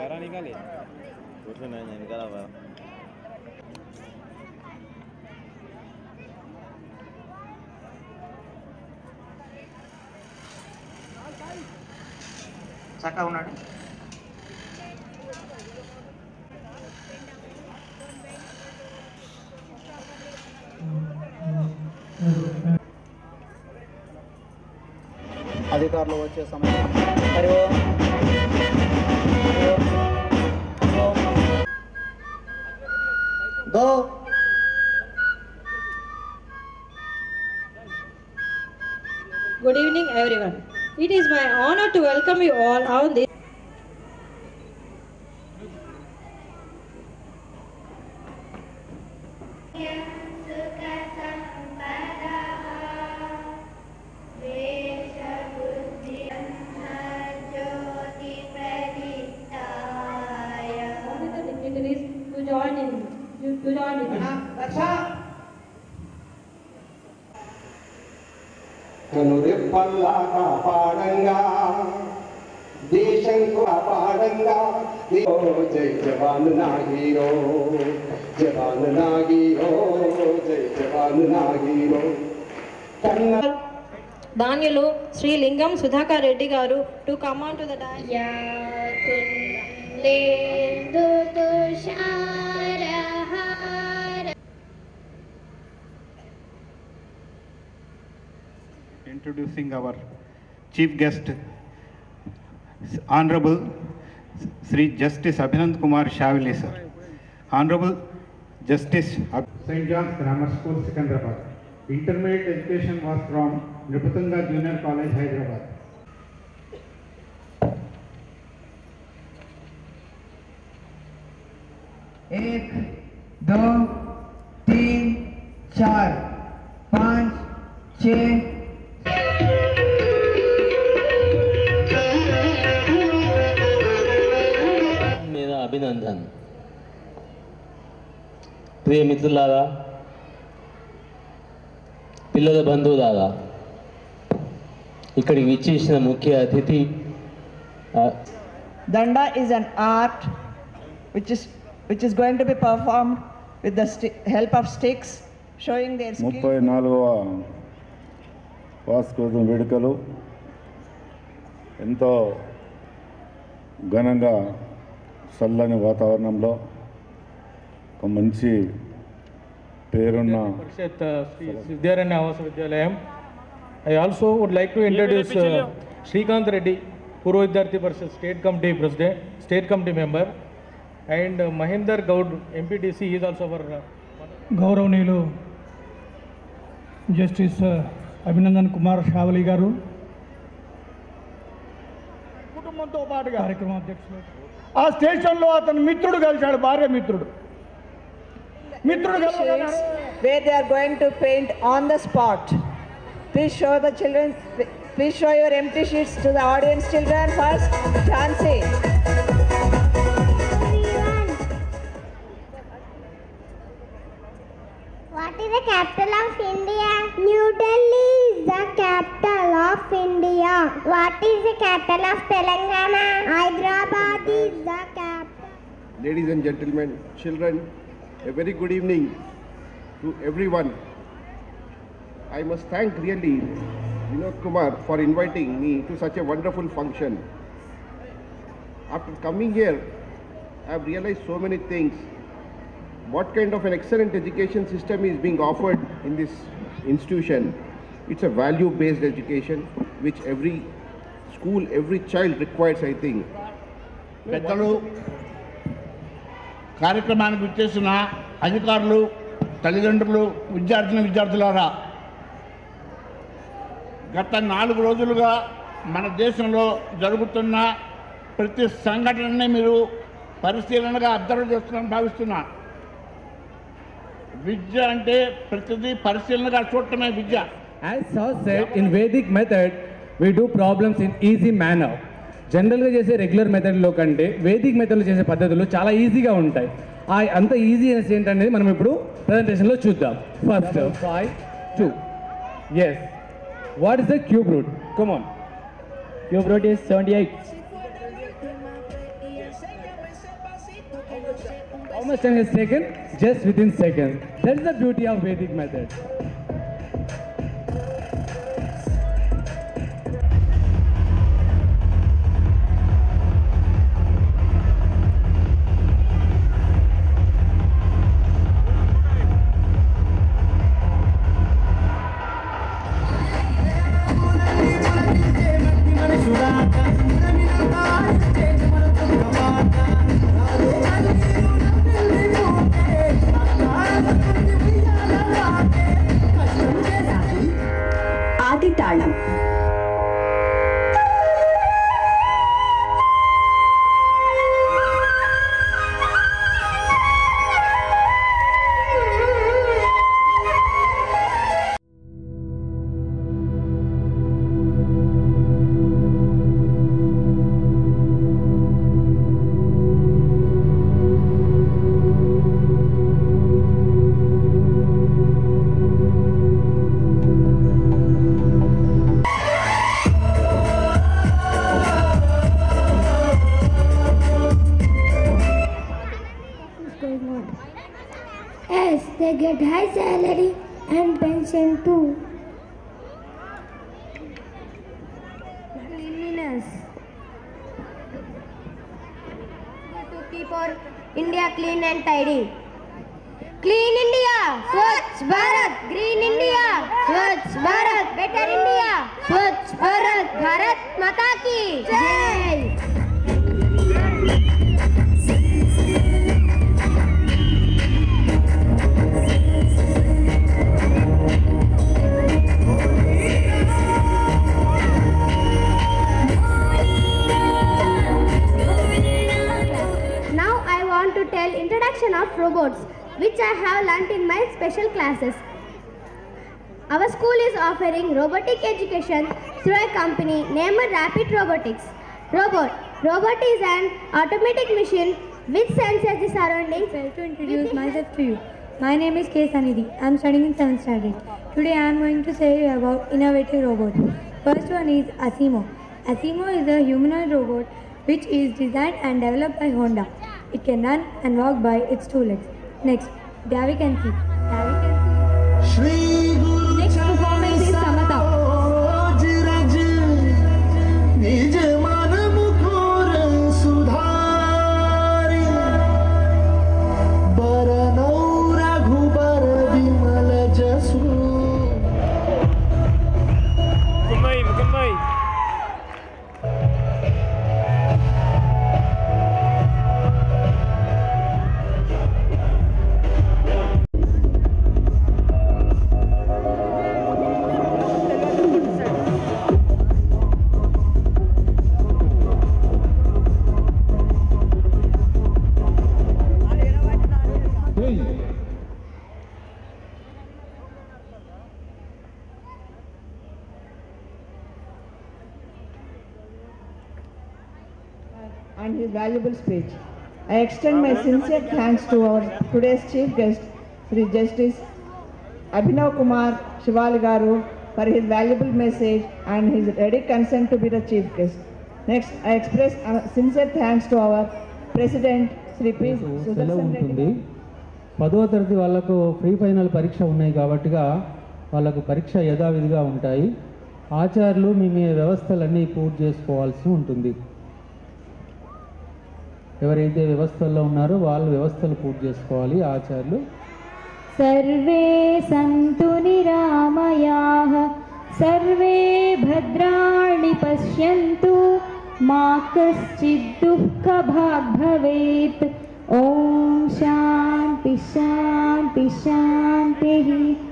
Para निकाले कुछ नहीं निकाला हुआ। చక్కగా ఉన్నాడు. అధికారులు వచ్చే సమయం. హరి ఓం. Go. Good evening, everyone. It is my honor to welcome you all on this. కనురెప్పల్లా కాపాడంగా దేశం కాపాడంగా జై జవాన్ నా హీరో జవాన్ నా హీరో జై జవాన్ నా హీరో. ధాన్యులు శ్రీ లింగం సుధాకర్ రెడ్డి గారు to come on to the dance. Introducing our chief guest, Honorable Sri Justice Abhinand Kumar Shavli sir. Honorable Justice St. John's Grammar School, Secunderabad. Intermediate education was from Nripatanga Junior College, Hyderabad. एक, दो, तीन, चार, पाँच, छः. मेरा अभिनंदन. प्रिय मित्रुलारा, పిల్లల బంధువులారా, ఇక్కడికి విచ్చేసిన ముఖ్య అతిథి. Danda is an art which is going to be performed with the help of sticks, showing their skill. 34వ వార్షికోత్సవం వేడుకలు ఎంతో ఘనంగా చల్లని వాతావరణంలో ఒక మంచి పేరున్న విద్యారణ్య ఆవాస విద్యాలయం. I also would like to introduce Srikanth Reddy, Purva Vidyarthi Parishad State Committee President, State Committee member, and Mahinder Gaud, MPTC, he is also our గౌరవనీయులు జస్టిస్ అభినందన్ కుమార్ షావలి గారు, కుటుంబంతో పాటుగా కార్యక్రమ అధ్యక్షులు. ఆ స్టేషన్లో అతను మిత్రుడు కలిశాడు, భార్య మిత్రుడు. Where they are going to paint on the spot. Please show the children. Please show your empty sheets to the audience. Children first. Jhansi. What is the capital of India? New Delhi is the capital of India. What is the capital of Telangana? Hyderabad is the capital. Ladies and gentlemen, children, a very good evening to everyone. I must thank really Vinod Kumar for inviting me to such a wonderful function. After coming here, I have realized so many things. What kind of an excellent education system is being offered in this institution. It's a value-based education which every school, every child requires, I think. కార్యక్రమానికి విచ్చేసిన అధికారులు, తల్లిదండ్రులు, విద్యార్థులారా, గత 4 రోజులుగా మన దేశంలో జరుగుతున్న ప్రతి సంఘటనని మీరు పరిశీలనగా అబ్జర్వ్ చేస్తున్నారని భావిస్తున్నా. విద్య అంటే ప్రతిదీ పరిశీలనగా చూడటమే విద్య. As Sir said, in Vedic method we do problems in easy manner. జనరల్గా చేసే రెగ్యులర్ మెథడ్లో కంటే వేదిక్ మెథడ్లో చేసే పద్ధతులు చాలా ఈజీగా ఉంటాయి. అంత ఈజీనెస్ ఏంటనేది మనం ఇప్పుడు ప్రజెంటేషన్లో చూద్దాం. First 5 2 S. What is the cube root? Come on. Cube root is 78. How much time is taken? Just within seconds. That is the beauty of Vedic method. ఆదితాళం Yes, they get high salary and pension too. Cleanliness. To keep our India clean and tidy. Clean India, Swachh Bharat. Green India, Swachh Bharat. Better India, Swachh Bharat. Bharat Mata ki Jai. To tell introduction of robots, which I have learnt in my special classes. Our school is offering robotic education through a company named Rapid Robotics. Robot is an automatic machine which senses the surroundings. I would like to introduce myself to you. My name is K. Sanidhi. I am studying in 7th standard. Today I am going to say you about innovative robots. First one is Asimo. Asimo is a humanoid robot which is designed and developed by Honda. It can run and walk by its 2 legs. Next, Davikansi. Next performance is Samata. And his valuable speech. I extend my sincere thanks to our today's chief guest, Sri Justice Abhinav Kumar Shivali Garu, for his valuable message and his ready consent to be the chief guest. Next, I express sincere thanks to our President, Sri P. Sudarshan Reddy. 10వ తరగతి వాళ్ళకు pre final పరీక్ష ఉన్నాయి కాబట్టిగా వాళ్ళకు పరీక్ష యథావిధిగా ఉంటాయి. ఆచార్యులు మీ వ్యవస్థలన్నీ పూర్తి చేసుకోవాల్సి ఉంటుంది. ఎవరైతే వ్యవస్థల్లో ఉన్నారో వాళ్ళు వ్యవస్థలు పూర్తి చేసుకోవాలి ఆచార్యులు. సర్వే సంతు నిరామయాః సర్వే భద్రాణి పశ్యంతు మా కశ్చిద్ దుఃఖభాగ్ భవేత్. ఓం శాంతి శాంతి శాంతి.